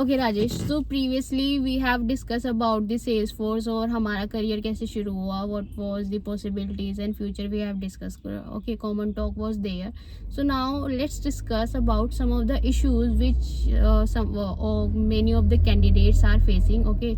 Okay Rajesh, so previously we have discuss about the Salesforce और हमारा career कैसे शुरू हुआ, what was the possibilities and future we have discuss. Okay, common talk was there. So now let's discuss about some of the issues which many of the candidates are facing. Okay,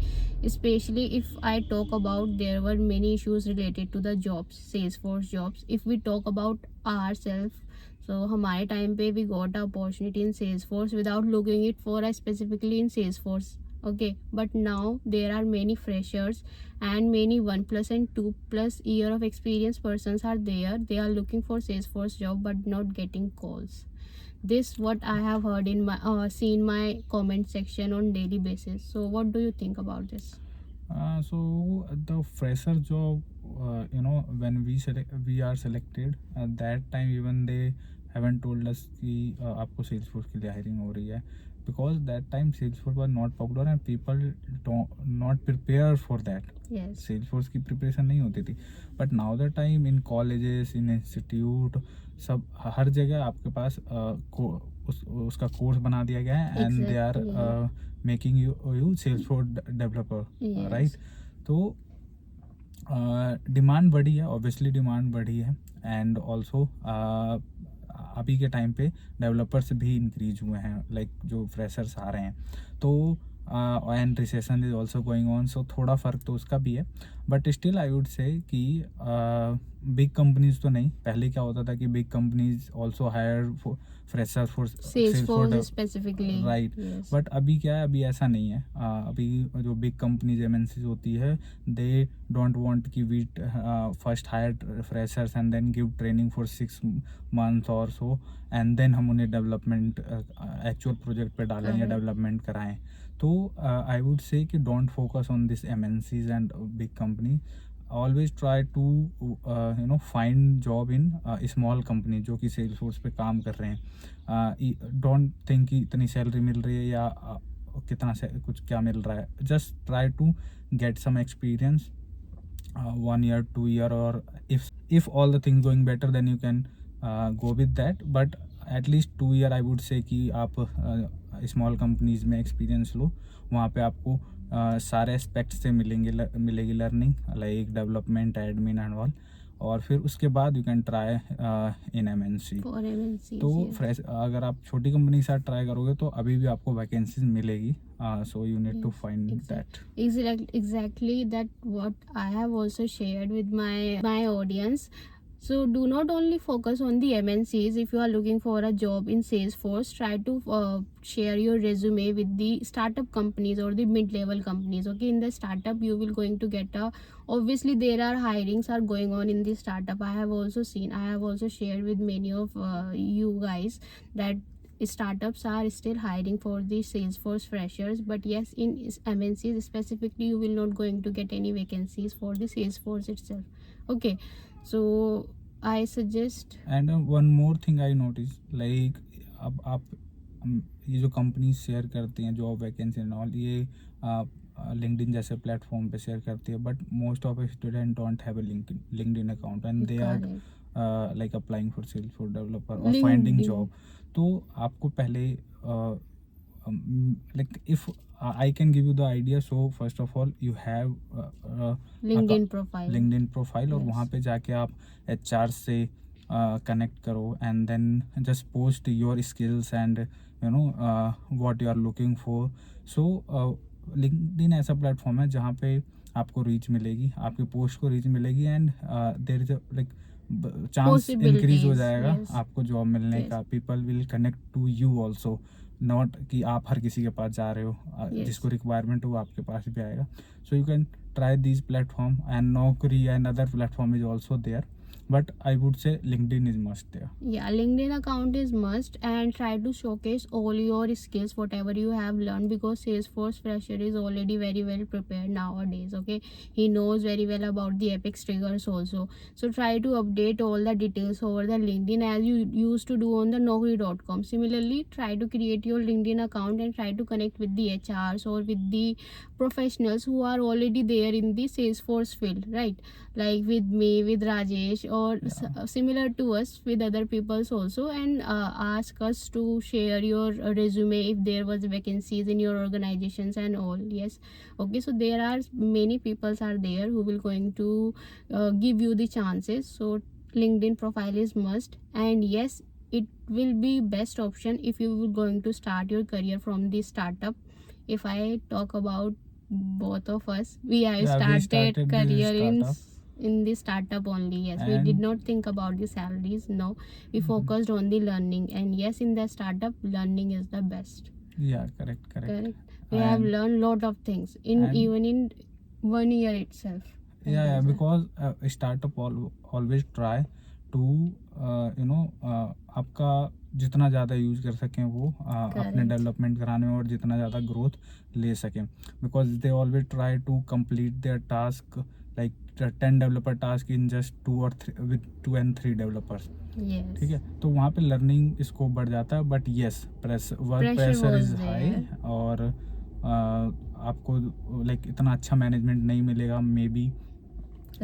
especially if I talk about, there were many issues related to the jobs, salesforce jobs. If we talk about ourselves, so हमारे time पे we got a opportunity in Salesforce without looking it for a specifically in Salesforce. Okay, but now there are many freshers and many 1+ and 2+ year of experience persons are there. They are looking for Salesforce job but not getting calls. This what I have heard in my seen my comment section on daily basis. So what do you think about this? So the fresher job, when we are selected, at that time even they haven't told us कि आपको Salesforce के लिए hiring हो रही है, because that time Salesforce was not popular and people not prepared for that. Yes. Salesforce की preparation नहीं होती थी, but now the time in colleges, in institute, सब हर जगह आपके पास उसका कोर्स बना दिया गया है and they are making you Salesforce developer, Yes. right? तो डिमांड बढ़ी है, ऑब्वियसली डिमांड बढ़ी है, एंड ऑल्सो अभी के टाइम पे डेवलपर्स भी इंक्रीज हुए हैं, लाइक जो फ्रेशर्स आ रहे हैं, तो and recession is also going on, so थोड़ा फ़र्क तो उसका भी है, but still I would say कि बिग कंपनीज तो नहीं. पहले क्या होता था कि big companies also hire freshers for Salesforce specifically. Right, Yes. But अभी क्या है, अभी ऐसा नहीं है. अभी जो बिग कंपनीज एमएनसीज होती है, दे डोंट वांट कि we first hire freshers and then give training for 6 months और सो, एंड देन हम उन्हें डेवलपमेंट एक्चुअल प्रोजेक्ट पे डालें या डेवलपमेंट कराएं. तो आई वुड से कि don't focus on this MNCs and big company. Always try to find job in small company जो कि सेल्सफोर्स पे काम कर रहे हैं. डोंट थिंक कि इतनी सैलरी मिल रही है या कितना से कुछ क्या मिल रहा है. Just try to get some experience, 1 year 2 year, or if all the things going better then you can go with that, but at least 2 year I would say कि आप स्मॉल कंपनीज में एक्सपीरियंस लो. वहाँ पे आपको सारे aspects से मिलेगी learning, like development, admin and all, और फिर उसके बाद you can try in MNC. तो फ्रेश अगर आप छोटी कंपनी के साथ ट्राई करोगे तो अभी भी आपको वैकेंसीज मिलेगी, so you need to find that. Exactly that what I have also shared with my audience. So do not only focus on the MNCs. If you are looking for a job in Salesforce, try to share your resume with the startup companies or the mid-level companies. Okay, in the startup you will going to get a, obviously there are hirings are going on in the startup. I have also shared with many of you guys that startups are still hiring for the Salesforce freshers, but yes, in MNCs specifically you will not going to get any vacancies for the Salesforce itself. Okay, so I suggest. And one more thing I notice, like अब आप ये जो company share करती हैं job vacancy and all, ये LinkedIn जैसे platform पे share करती है, but most of student don't have a LinkedIn account and they are like applying for Salesforce developer और फाइंडिंग जॉब. तो आपको पहले like if I can give you the idea, so first of all you have LinkedIn profile. और वहाँ पे जाके आप HR से कनेक्ट करो, and then just post your skills and what you are looking for. So LinkedIn ऐसा platform है जहाँ पे आपको रीच मिलेगी, आपके पोस्ट को रीच मिलेगी, and there is like chance increase हो जाएगा आपको जॉब मिलने का. People will connect to you also, not कि आप हर किसी के पास जा रहे हो. जिसको रिक्वायरमेंट हो वो आपके पास भी आएगा. So you can try this platform, and Naukri and other platform is also there, but I would say LinkedIn is must there. Yeah, LinkedIn account is must, and try to showcase all your skills, whatever you have learned, because Salesforce fresher is already very well prepared nowadays. Okay, he knows very well about the Apex triggers also. So try to update all the details over the LinkedIn as you used to do on the Naukri.com. Similarly, try to create your LinkedIn account and try to connect with the HRs or with the professionals who are already there in the Salesforce field, right? Like with me, with Rajesh, English or similar to us with other peoples also, and ask us to share your resume if there was vacancies in your organizations and all. Yes, okay, so there are many peoples are there who will going to give you the chances. So LinkedIn profile is must, and yes, it will be best option if you were going to start your career from the startup. If I talk about both of us, we have Yeah, we started started this career startup. in the startup only. Yes, we did And not think about the salaries. No, we focused on the learning, and yes, in the startup learning is the best. yeah, correct. Correct. We have And learned lot of things in and even in 1 year itself. I yeah, can say. because startup always try to आपका जितना ज़्यादा use कर सकें वो अपने Correct. Development कराने में और जितना ज़्यादा ग्रोथ ले सकें, because they always try to complete their task like 10 developer task in just 2 और 3 विद 2 and 3 डेवलपर्स. Yes. ठीक है, तो वहाँ पे लर्निंग स्कोप बढ़ जाता है. But yes, work Pressure pressure was is high, there. और आपको लाइक इतना अच्छा मैनेजमेंट नहीं मिलेगा मे बी,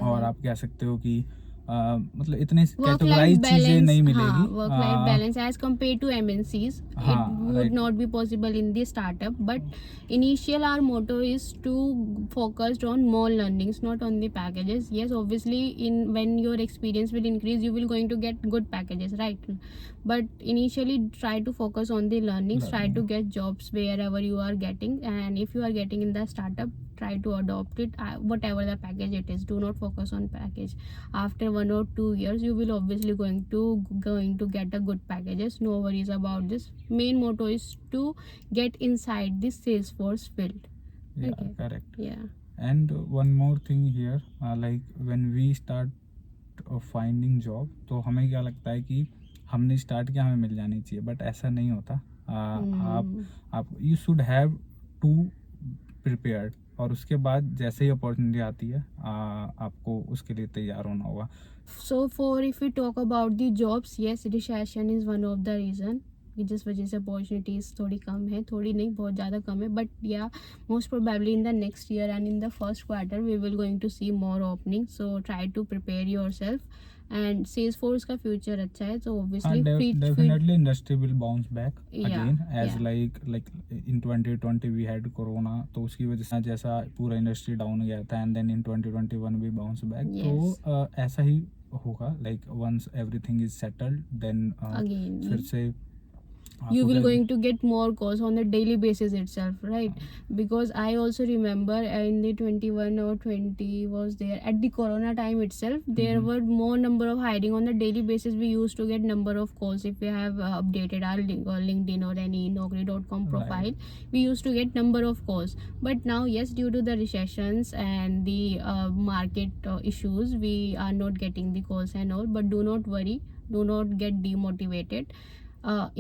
और आप कह सकते हो कि मतलब इतने Work life कैटेगराइज चीज़ें balance, नहीं हाँ, मिलेगी. work life balance as compared to MNCs, it हाँ, would right. not be possible in the startup. But initial our motto is to focused on more learnings, not on the packages. Yes, obviously in when your experience will increase, you will going to get good packages, right? But initially try to focus on the learnings, try to get jobs wherever you are getting, and if you are getting in the startup, try to adopt it, whatever the package it is. Do not focus on package. After 1 or 2 years you will obviously going to get a good packages. No worries about this. Main motto is to get inside this Salesforce field. Yeah, Okay. correct. Yeah. And one more thing here, like when we start finding job, तो हमें क्या लगता है कि हमने start किया, हमें मिल जानी चाहिए, बट ऐसा नहीं होता. आप you should have to prepared, और उसके बाद जैसे ही अपॉर्चुनिटी आती है आपको उसके लिए तैयार होना होगा. So for if we talk about the jobs, yes, recession is one of the reason कि जिस वजह से अपॉर्चुनिटीज थोड़ी कम है, थोड़ी नहीं बहुत ज़्यादा कम है. बट या most probably in the next year and in the first quarter we will going to see more opening. So try to prepare yourself, and Salesforce का फ्यूचर अच्छा है. तो obviously Definitely industry will bounce back Yeah, again, as yeah. like in 2020 we had corona, तो उसकी वजह से जैसा पूरा इंडस्ट्री डाउन गया था, and then in 2021 we bounce back. Yes. तो ऐसा ही होगा, like once everything is settled, then Again, फिर से you आपको will क्या- going to get more calls on the daily basis itself, right? Because I also remember in the 21 or 20 was there at the corona time itself, there were more number of hiring on the daily basis. We used to get number of calls if we have updated our LinkedIn or any Naukri.com profile. We used to get number of calls. But now yes, due to the recessions and the market issues, we are not getting the calls and all. But do not worry, do not get demotivated.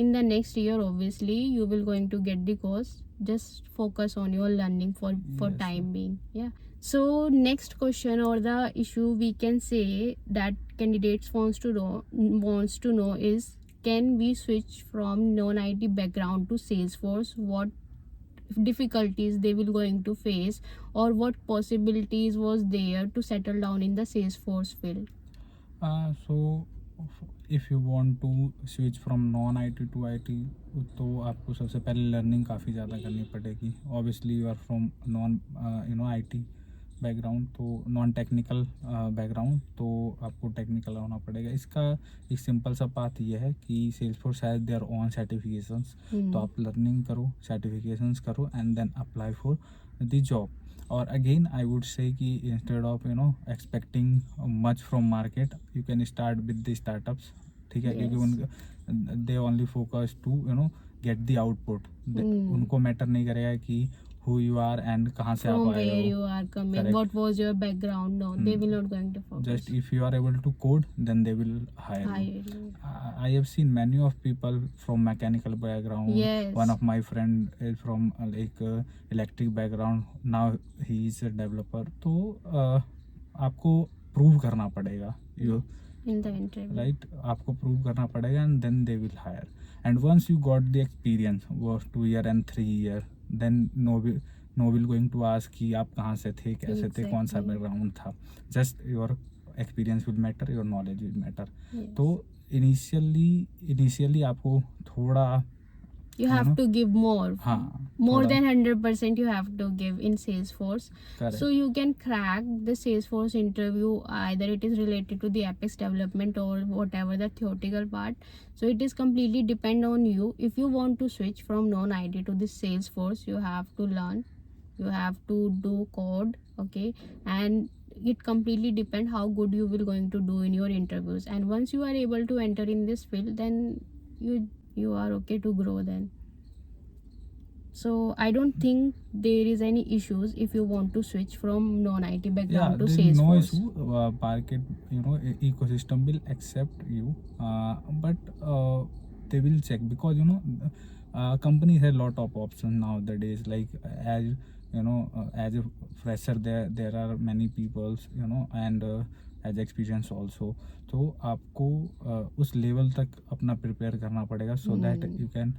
In the next year obviously you will going to get the course. Just focus on your learning for Yes, time being. Yeah. So next question or the issue we can say that candidates wants to know is, can we switch from non-IT background to Salesforce? What difficulties they will going to face, or what possibilities was there to settle down in the Salesforce field? so if you want to switch from non IT to IT, तो आपको सबसे पहले learning काफ़ी ज़्यादा करनी पड़ेगी. Obviously you are from non IT background, तो non technical background, तो आपको टेक्निकल होना पड़ेगा. इसका एक सिंपल सा पाथ ये है कि Salesforce has their own certifications. तो आप लर्निंग करो, सर्टिफिकेशंस करो, and then apply for the job. और अगेन आई वुड से कि instead of expecting much from market, you can start with the startups. ठीक है, क्योंकि उनका they only focus to get the output. उनको matter नहीं करेगा कि who you are and कहाँ से आप From आए where हो. you are coming, Correct. what was your background? No, they will not going to focus. Just if you are able to code, then they will hire you. Hire you. I have seen many of people from mechanical background. Yes. One of my friend is from electric background. Now he is a developer. तो आपको prove करना पड़ेगा. You In the interview. right? आपको prove करना पड़ेगा, and then they will hire. And once you got the experience, was 2 year and 3 year, then no will going to ask कि आप कहाँ से थे, कैसे थे, कौन सा Exactly. बैकग्राउंड था. Just your experience will matter, your knowledge will matter. Yes. तो इनिशियली आपको थोड़ा You have know, to give more. हाँ, More थोड़ा- than 100% you have to give in Salesforce. Correct. So you can crack the Salesforce interview, either it is related to the Apex development or whatever the theoretical part. So it is completely depend on you. If you want to switch from non-IT to the Salesforce, you have to learn. You have to do code, okay? And it completely depend how good you will going to do in your interviews. And once you are able to enter in this field, then you are okay to grow then. So I don't think there is any issues if you want to switch from non-IT Yeah, background to there is no Salesforce. issue. Market, ecosystem will accept you, but they will check, because companies have lot of options nowadays. Like as as a fresher, there are many people, and as experience also. तो आपको उस level तक अपना prepare करना पड़ेगा, so that you can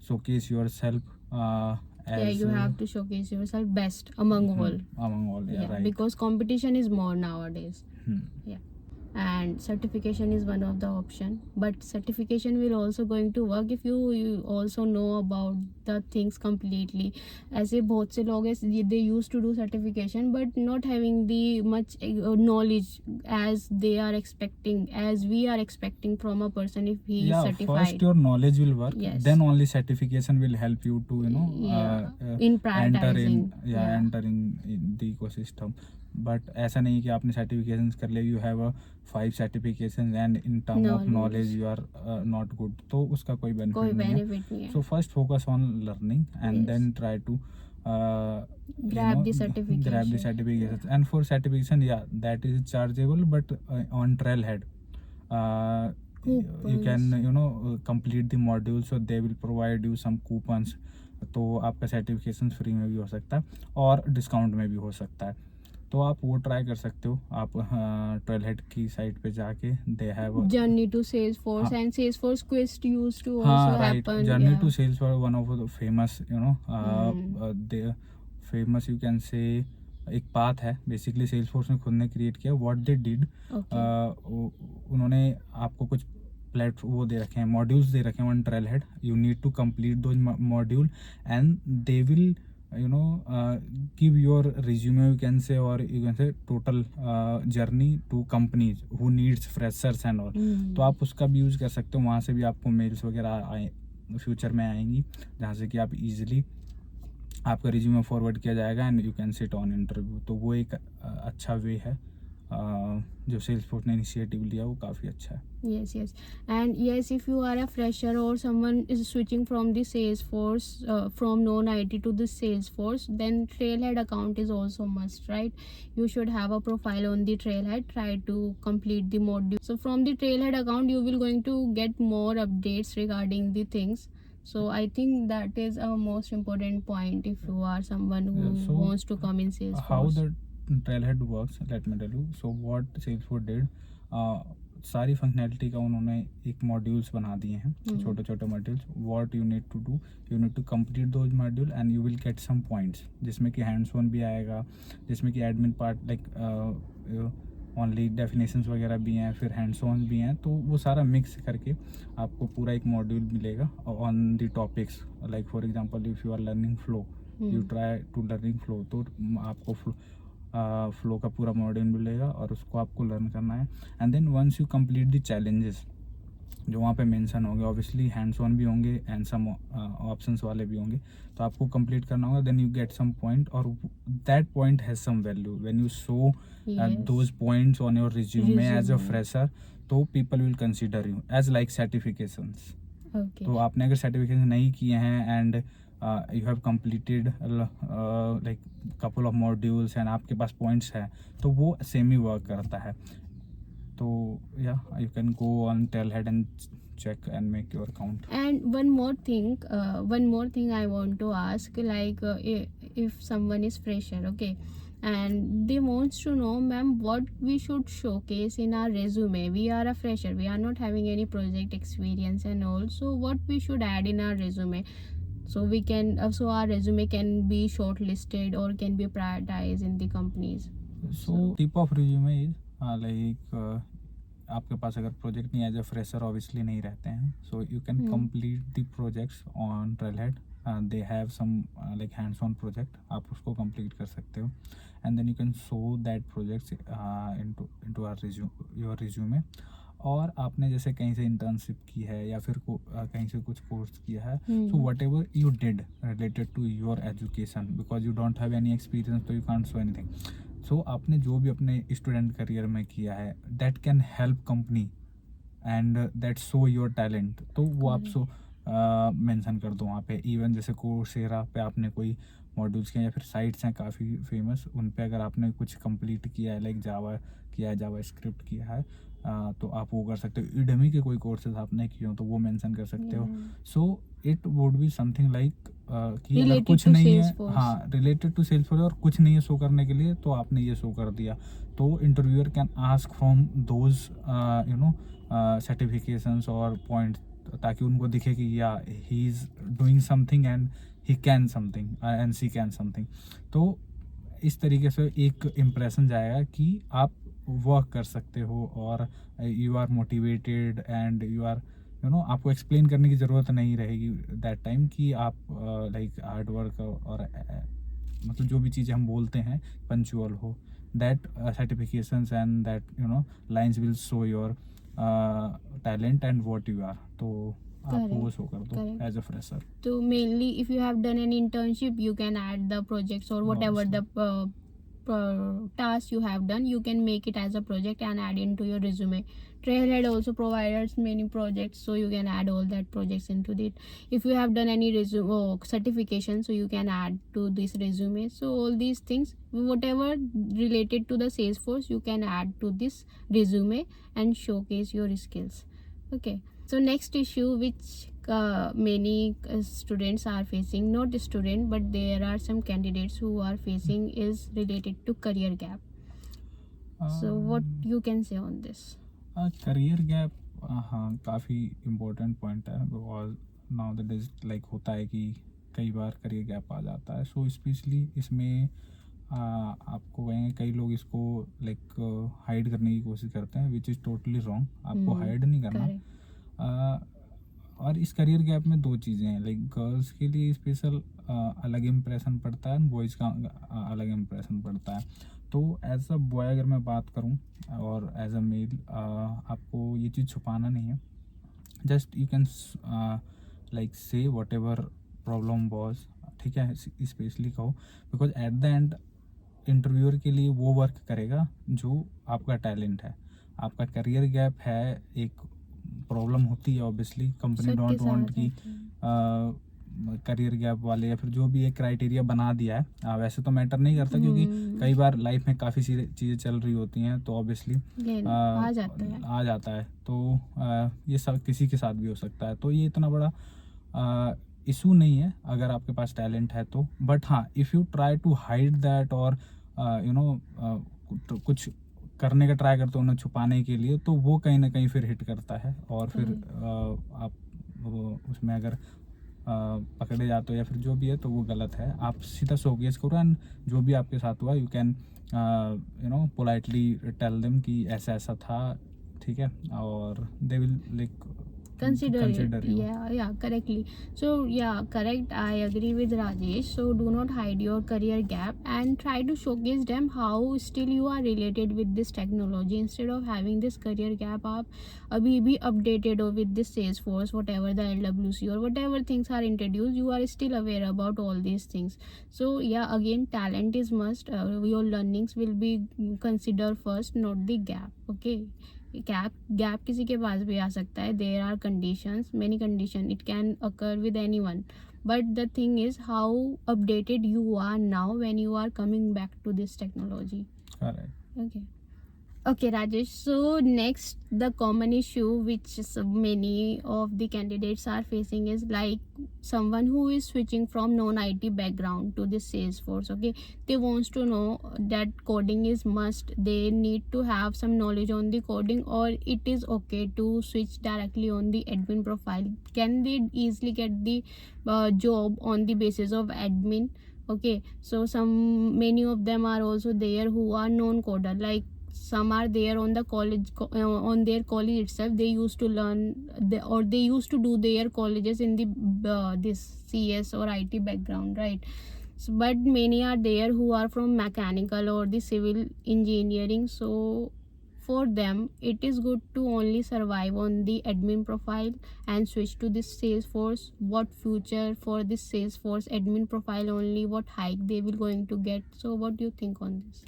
showcase yourself as Yeah, you have to showcase yourself best among all. Yeah, right. Because competition is more nowadays. Yeah. And certification is one of the option, but certification will also going to work if you also know about the things completely. ऐसे बहुत से लोग हैं, they used to do certification but not having the much knowledge as they are expecting, as we are expecting from a person if he is certified. First your knowledge will work. Yes. Then only certification will help you to in prioritizing. enter in the ecosystem. But ऐसा नहीं कि आपने certifications कर लिया, you have 5 certifications and in term of knowledge you are not good, तो उसका कोई benefit नहीं है. So first focus on learning and then try to grab the certification. And for certification, that is chargeable, but on Trailhead you can complete the module, so they will provide you some coupons. तो आपका certification free में भी हो सकता है और discount में भी हो सकता है, तो आप वो ट्राई कर सकते हो. आप ट्रेलहेड की साइट पे जाके they have journey to Salesforce and Salesforce quiz used to also happen. Journey to Salesforce one of the famous they famous you can say एक पाथ है बेसिकली सेल्सफोर्स ने खुद ने क्रिएट किया. व्हाट दे डिड, उन्होंने आपको कुछ वो दे रखे हैं, मॉड्यूल्स दे रखे हैं on Trailhead. You need to complete those module and they will give your resume, you can say, or you can say total journey to companies who needs freshers and all. तो आप उसका भी use कर सकते हो. वहाँ से भी आपको मेल्स वगैरह फ्यूचर में आएंगी जहाँ से कि आप इजीली आपका रिज्यूमे फॉरवर्ड किया जाएगा and you can sit on interview. तो वो एक अच्छा वे है जो सेल्सफोर्स ने इनिशिएटिव लिया, वो काफ़ी अच्छा है. Yes. And yes, if you are a fresher or someone is switching from the Salesforce from non-IT to the Salesforce, then Trailhead account is also must, right? You should have a profile on the Trailhead. Try to complete the module. So from the Trailhead account, you will going to get more updates regarding the things. So I think that is a most important point if you are someone who wants to come in Salesforce. How the Trailhead works, let me tell you. So what Salesforce did, सारी functionality का उन्होंने एक modules बना दिए हैं, छोटे छोटे modules. What you need to do, you need to complete those module and you will get some points, जिसमें कि हैंड्स ऑन भी आएगा, जिसमें कि admin part like only definitions वगैरह भी हैं, फिर हैंड्स ऑन भी हैं. तो वो सारा मिक्स करके आपको पूरा एक मॉड्यूल मिलेगा on the topics. Like for example if you are learning flow, you try to learning flow, तो आपको फ्लो का पूरा मॉड्यूल मिलेगा और उसको आपको लर्न करना है. And then once you complete the challenges जो वहाँ पे मेंशन होंगे, ऑब्वियसली हैंड्स ऑन भी होंगे एंड सम ऑप्शंस वाले भी होंगे, तो आपको कंप्लीट करना होगा. Then you get some point और that point has some value. When you show those points on your resume as a fresher, तो people will consider you as like certifications. तो आपने अगर सर्टिफिकेशन नहीं किए हैं and you have completed like couple of modules and आपके पास points है, तो वो सेम ही वर्क करता है. तो you can go on Trailhead and check and make your account. And one more thing I want to ask, like if someone is fresher, okay, and they wants to know, ma'am, what we should showcase in our resume. We are a fresher, we are not having any project experience and all, so what we should add in our resume so we can so our resume can be shortlisted or can be prioritized in the companies. So tip of resume is like आपके पास अगर project नहीं as a fresher obviously नहीं रहते हैं, so you can complete the projects on Trailhead. They have some like hands on project, आप उसको complete कर सकते हो and then you can show that projects into your resume. और आपने जैसे कहीं से इंटर्नशिप की है या फिर कहीं से कुछ कोर्स किया है, so whatever you did related to your education, because you don't have any experience तो you can't show anything. So आपने जो भी अपने स्टूडेंट करियर में किया है that can help company and that show your talent, तो वो आप सो मेंशन कर दो वहाँ पे. इवन जैसे कोर्सेरा पे आपने कोई मॉड्यूल्स किए या फिर साइट्स हैं काफ़ी फेमस, उन पे अगर आपने कुछ कंप्लीट किया है लाइक जावा किया है, जावा स्क्रिप्ट किया है, तो आप वो कर सकते हो. यूडेमी के कोई कोर्सेज आपने किए हो तो वो मेंशन कर सकते हो. So it would be something like कि अगर कुछ नहीं है, हाँ, रिलेटेड टू सेल्सफोर्स और कुछ नहीं है शो करने के लिए, तो आपने ये शो कर दिया, तो interviewer can ask from those certifications और पॉइंट्स, ताकि उनको दिखे कि या he is doing something and he can something and she can something. तो इस तरीके से एक इम्प्रेशन जाएगा कि आप वर्क कर सकते हो और you are motivated and you are आपको एक्सप्लेन करने की ज़रूरत नहीं रहेगी दैट टाइम कि आप लाइक हार्ड वर्क और मतलब जो भी चीज़ें हम बोलते हैं पंचुअल हो, that certifications and that lines will show your talent and what you are. तो आपको वो शो कर दो as a fresher. So mainly if you have done an internship, you can add the projects or whatever the task you have done, you can make it as a project and add into your resume. Trailhead also provides many projects, so you can add all that projects into it. If you have done any resume certification, so you can add to this resume. So all these things, whatever related to the Salesforce, you can add to this resume and showcase your skills. Okay, so next issue which many students are facing, not student but there are some candidates who are facing, is related to career gap. So what you can say on this? Career gap, हाँ, काफ़ी important point है, because now that is like होता है कि कई बार career gap आ जाता है. So specially इसमें आपको कहेंगे कई लोग इसको लाइक हाइड करने की कोशिश करते हैं, विच इज़ टोटली रॉन्ग. आपको हाइड नहीं करना. और इस करियर गैप में दो चीज़ें हैं, लाइक गर्ल्स के लिए स्पेशल अलग इम्प्रेशन पड़ता है, बॉयज़ का अलग इम्प्रेशन पड़ता है. तो एज अ बॉय अगर मैं बात करूं और एज अ मेल, आपको ये चीज़ छुपाना नहीं है. जस्ट यू कैन लाइक से वट एवर प्रॉब्लम वॉज, ठीक है, स्पेशली कहो, because at the end interviewer के लिए वो वर्क करेगा जो आपका टैलेंट है. आपका करियर गैप है, एक प्रॉब्लम होती है ऑब्वियसली, कंपनी डोंट वांट की करियर गैप वाले या फिर जो भी एक क्राइटेरिया बना दिया है, वैसे तो मैटर नहीं करता क्योंकि कई बार लाइफ में काफ़ी चीज़ें चल रही होती हैं, तो ऑब्वियसली आ जाता है. तो ये सब किसी के साथ भी हो सकता है, तो ये इतना बड़ा इशू नहीं है अगर आपके पास टैलेंट है तो. बट हाँ, if you try to hide that और कुछ करने का ट्राई करते हो उन्हें छुपाने के लिए, तो वो कहीं ना कहीं फिर हिट करता है और फिर आप उसमें अगर पकड़े जाते हो या फिर जो भी है तो वो गलत है. आप सीधा शोकेस करो एंड जो भी आपके साथ हुआ you can politely tell them कि ऐसा ऐसा था, ठीक है, और they will like consider it. Yeah, correctly. So yeah, correct, I agree with Rajesh. So do not hide your career gap and try to showcase them how still you are related with this technology. Instead of having this career gap, आप अभी भी updated हो with this Salesforce, whatever the LWC or whatever things are introduced, you are still aware about all these things. So yeah, again, talent is must. Your learnings will be considered first, not the gap. Okay, gap किसी के पास भी आ सकता है. There are conditions, many condition, it can occur with anyone, but the thing is how updated you are now when you are coming back to this technology. Okay, Rajesh. So next, the common issue which many of the candidates are facing is like someone who is switching from non-IT background to this Salesforce. Okay, they wants to know that coding is must. They need to have some knowledge on the coding, or it is okay to switch directly on the admin profile. Can they easily get the job on the basis of admin? Okay, so many of them are also there who are non-coder, like some are there on the college on their college itself. They used to learn or they used to do their colleges in the this CS or IT background, right? So, but many are there who are from mechanical or the civil engineering. So for them it is good to only survive on the admin profile and switch to this Salesforce. What future for this Salesforce admin profile only, what hike they will going to get? So what do you think on this?